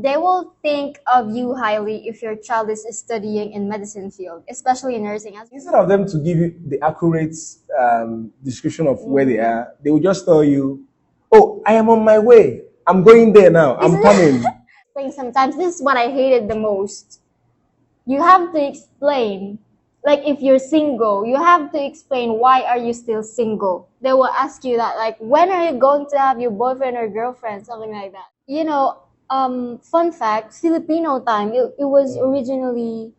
they will think of you highly if your child is studying in medicine field, especially in nursing. Instead of them to give you the accurate description of where they are, they will just tell you, "Oh, I am on my way. I'm going there now. I'm coming." Sometimes this is what I hated the most. You have to explain, like if you're single, you have to explain why are you still single. They will ask you that, like, when are you going to have your boyfriend or girlfriend, something like that. Fun fact, Filipino time, it was originally,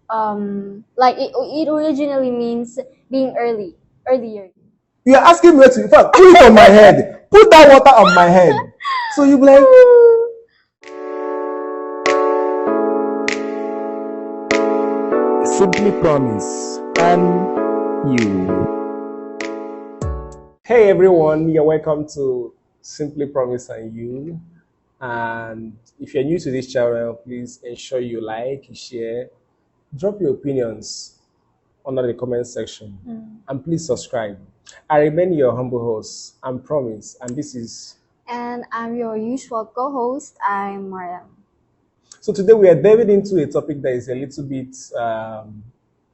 it originally means being earlier. You are asking me to, in fact, put it on my head. Put that water on my head. So you be like, simply promise and you. Hey everyone, you're welcome to Simply Promise and You. And if you're new to this channel, please ensure you like, share, drop your opinions under the comment section, and please subscribe. I remain your humble host, I'm Promise, and this is. And I'm your usual co-host, I'm Mariam. So today we are diving into a topic that is a little bit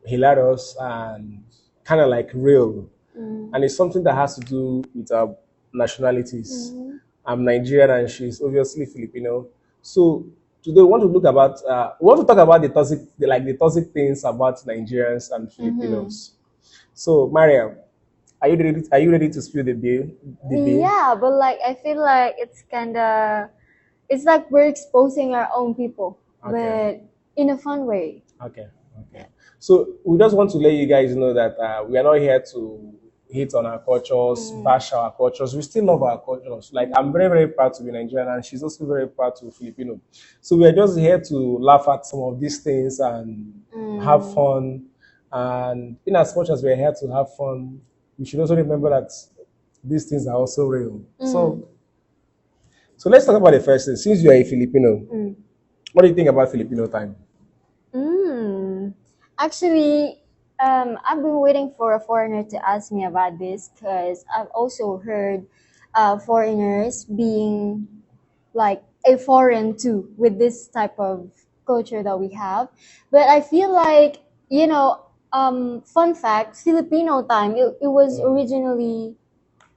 hilarious and kind of like real. And it's something that has to do with our nationalities. I'm Nigerian and she's obviously Filipino. So today we want to talk about the toxic things about Nigerians and Filipinos. So Mariam, are you ready to spill the bill? Yeah, but like I feel like it's like we're exposing our own people, but in a fun way. Okay. So we just want to let you guys know that we are not here to hate on our cultures, bash our cultures. We still love our cultures. Like I'm very, very proud to be Nigerian, and she's also very proud to be Filipino. So we are just here to laugh at some of these things and have fun. And in as much as we are here to have fun, we should also remember that these things are also real. So let's talk about the first thing. Since you are a Filipino, what do you think about Filipino time? Actually, I've been waiting for a foreigner to ask me about this because I've also heard foreigners being like a foreign too with this type of culture that we have. But I feel like, fun fact, Filipino time, it was originally,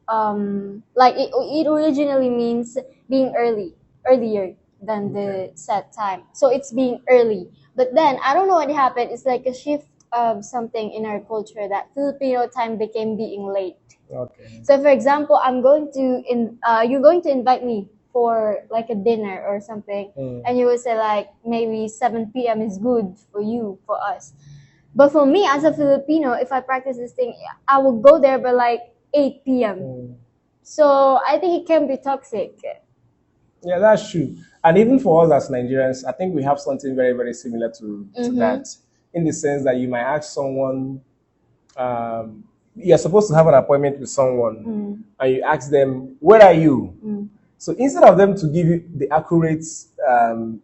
it originally means being earlier than the set time. So it's being early. But then I don't know what happened. It's like a shift of something in our culture that Filipino time became being late. Okay. So for example, you're going to invite me for like a dinner or something, and you will say like maybe 7 p.m. is good for you, for us. But for me as a Filipino, if I practice this thing, I will go there by like 8 p.m. So I think it can be toxic. Yeah, that's true. And even for us as Nigerians, I think we have something very, very similar to that, in the sense that you might ask someone, you're supposed to have an appointment with someone, and you ask them, where are you? So instead of them to give you the accurate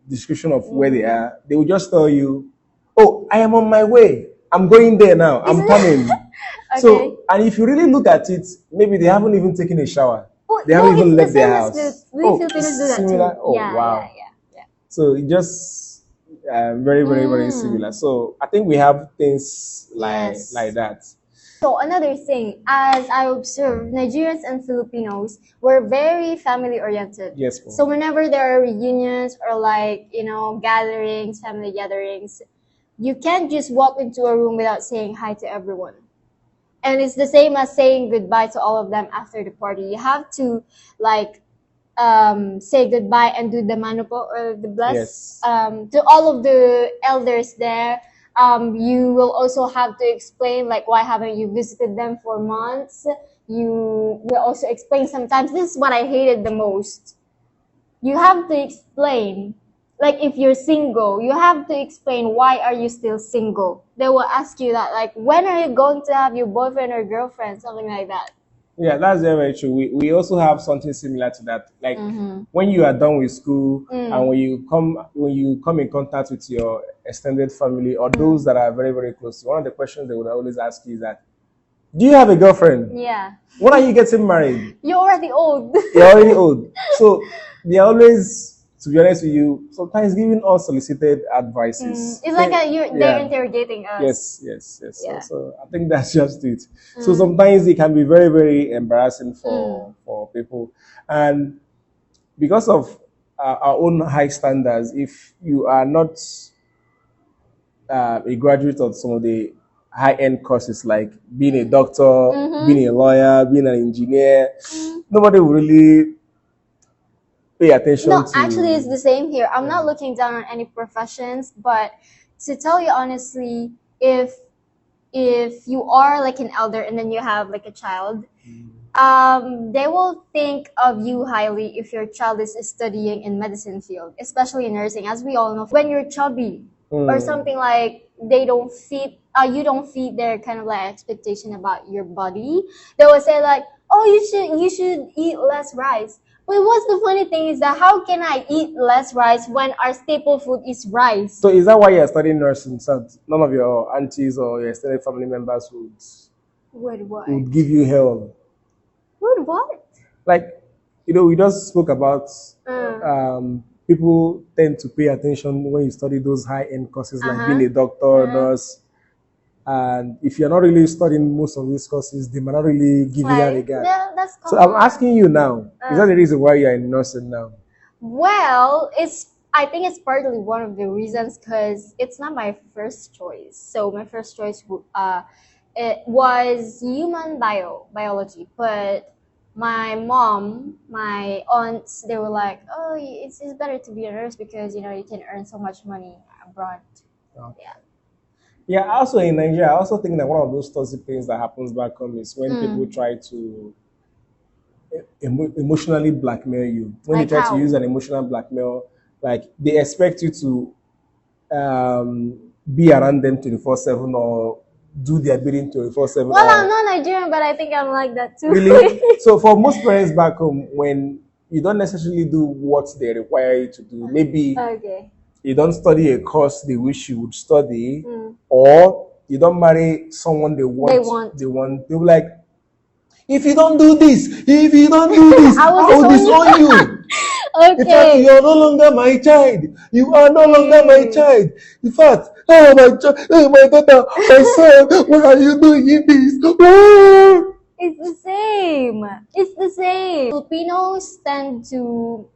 description of where they are, they will just tell you, oh, I am on my way. I'm going there now. I'm coming. So, and if you really look at it, maybe they haven't even taken a shower. They haven't even left their house. We Filipinos do that similar? too. Oh, wow. Yeah. So it just very, very, very similar. So I think we have things like that. So another thing, as I observed, Nigerians and Filipinos were very family oriented. Yes. Paul. So whenever there are reunions or like, gatherings, family gatherings, you can't just walk into a room without saying hi to everyone. And it's the same as saying goodbye to all of them after the party. You have to say goodbye and do the mano po or the bless to all of the elders there. You will also have to explain like why haven't you visited them for months. You will also explain sometimes. This is what I hated the most. You have to explain, like if you're single, you have to explain why are you still single. They will ask you that, like, when are you going to have your boyfriend or girlfriend, something like that. Yeah, that's very, very true. We also have something similar to that. Like when you are done with school and when you come in contact with your extended family or those that are very, very close, one of the questions they would always ask you is that, do you have a girlfriend? Yeah. When are you getting married? You're already old. You're already old. So they're always to be honest with you, sometimes giving unsolicited advices. It's like they're interrogating us. Yes. Yeah. So I think that's just it. So sometimes it can be very, very embarrassing for people. And because of our own high standards, if you are not a graduate of some of the high-end courses like being a doctor, being a lawyer, being an engineer, nobody will really pay attention No, to. actually, it's the same here. I'm not looking down on any professions, but to tell you honestly, if you are like an elder and then you have like a child, they will think of you highly if your child is studying in medicine field, especially in nursing. As we all know, when you're chubby or something like they don't feed, you don't feed their kind of like expectation about your body. They will say like, oh, you should eat less rice. But what's the funny thing is that how can I eat less rice when our staple food is rice? So is that why you're studying nursing? So none of your aunties or your extended family members would give you hell. Would what? Like, we just spoke about people tend to pay attention when you study those high-end courses like being a doctor, nurse. And if you're not really studying most of these courses, they might not really give you that regard. Yeah, that's so I'm asking you now, is that the reason why you're in nursing now? Well, I think it's partly one of the reasons because it's not my first choice. So my first choice it was human biology, but my mom, my aunts, they were like, oh, it's better to be a nurse because you can earn so much money abroad. Okay. Yeah, also in Nigeria, I also think that one of those toxic things that happens back home is when people try to emotionally blackmail you. When Like they try how? to use an emotional blackmail, like they expect you to be around them 24/7 or do their bidding 24/7. Well, I'm not Nigerian, but I think I'm like that too. Really? So for most parents back home, when you don't necessarily do what they require you to do, maybe you don't study a course they wish you would study, or you don't marry someone they want. They'll be like, if you don't do this, I will disown you. In fact, you are no longer my child. You are no longer my child. In fact, oh my daughter, my son, why are you doing this? Oh! It's the same. It's the same. Filipinos tend to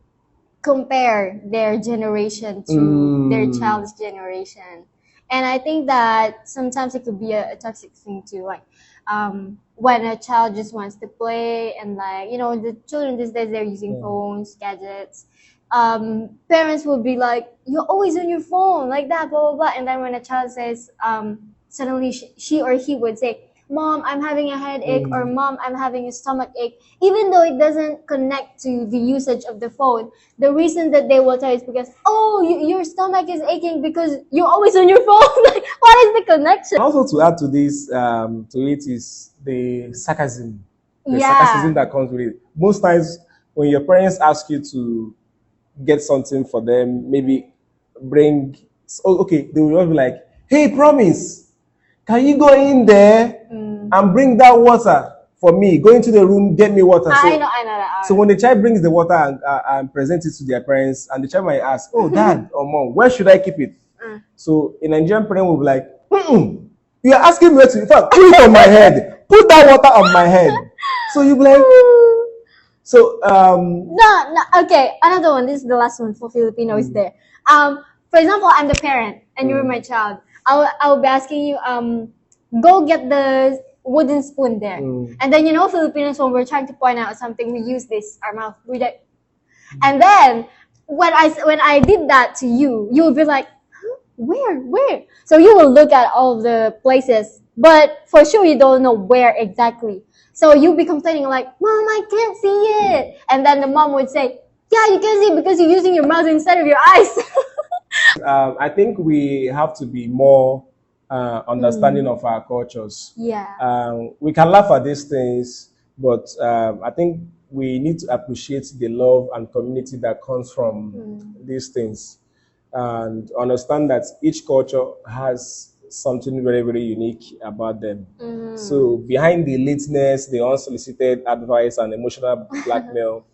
compare their generation to their child's generation. And I think that sometimes it could be a toxic thing too. Like, when a child just wants to play and like, the children these days, they're using phones, gadgets. Parents will be like, you're always on your phone, like that, blah, blah, blah. And then when a child says, suddenly she or he would say, Mom, I'm having a headache, or Mom, I'm having a stomach ache. Even though it doesn't connect to the usage of the phone, the reason that they will tell is because, your stomach is aching because you're always on your phone. Like, what is the connection? Also, to add to this, to it is the sarcasm. The sarcasm that comes with it. Most times, when your parents ask you to get something for them, maybe they will be like, hey, promise. Can you go in there and bring that water for me? Go into the room, get me water. I know that. So when the child brings the water and presents it to their parents, and the child might ask, oh, Dad or Mom, where should I keep it? So a Nigerian parent will be like, you are asking me where to, in fact, put it on my head. Put that water on my head. So you'll be like, so, No, okay, another one. This is the last one for Filipinos there. For example, I'm the parent and you're my child. I'll be asking you, go get the wooden spoon there. And then, Filipinos, when we're trying to point out something, we use our mouth. And then, when I did that to you, you will be like, huh? Where? So you will look at all the places, but for sure you don't know where exactly. So you'll be complaining like, Mom, I can't see it. And then the mom would say, yeah, you can see it because you're using your mouth instead of your eyes. I think we have to be more understanding of our cultures. Yeah. We can laugh at these things, but I think we need to appreciate the love and community that comes from these things, and understand that each culture has something very, very unique about them. So behind the lateness, the unsolicited advice, and emotional blackmail,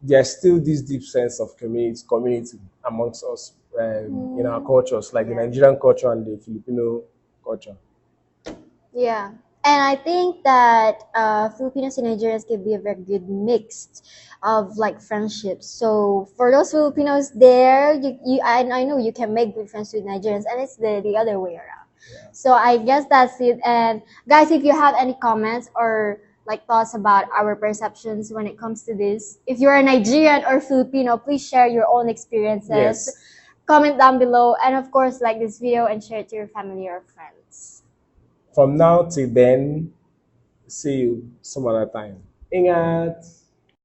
there's still this deep sense of community amongst us in our cultures, like the Yeah. Nigerian culture and the Filipino culture. Yeah. And I think that Filipinos and Nigerians can be a very good mix of like friendships. So for those Filipinos there, I know you can make good friends with Nigerians, and it's the other way around. Yeah. So I guess that's it. And guys, if you have any comments or like thoughts about our perceptions when it comes to this, if you're a Nigerian or Filipino, please share your own experiences. Yes. Comment down below, and of course, like this video and share it to your family or friends. From now till then, see you some other time. Ingat.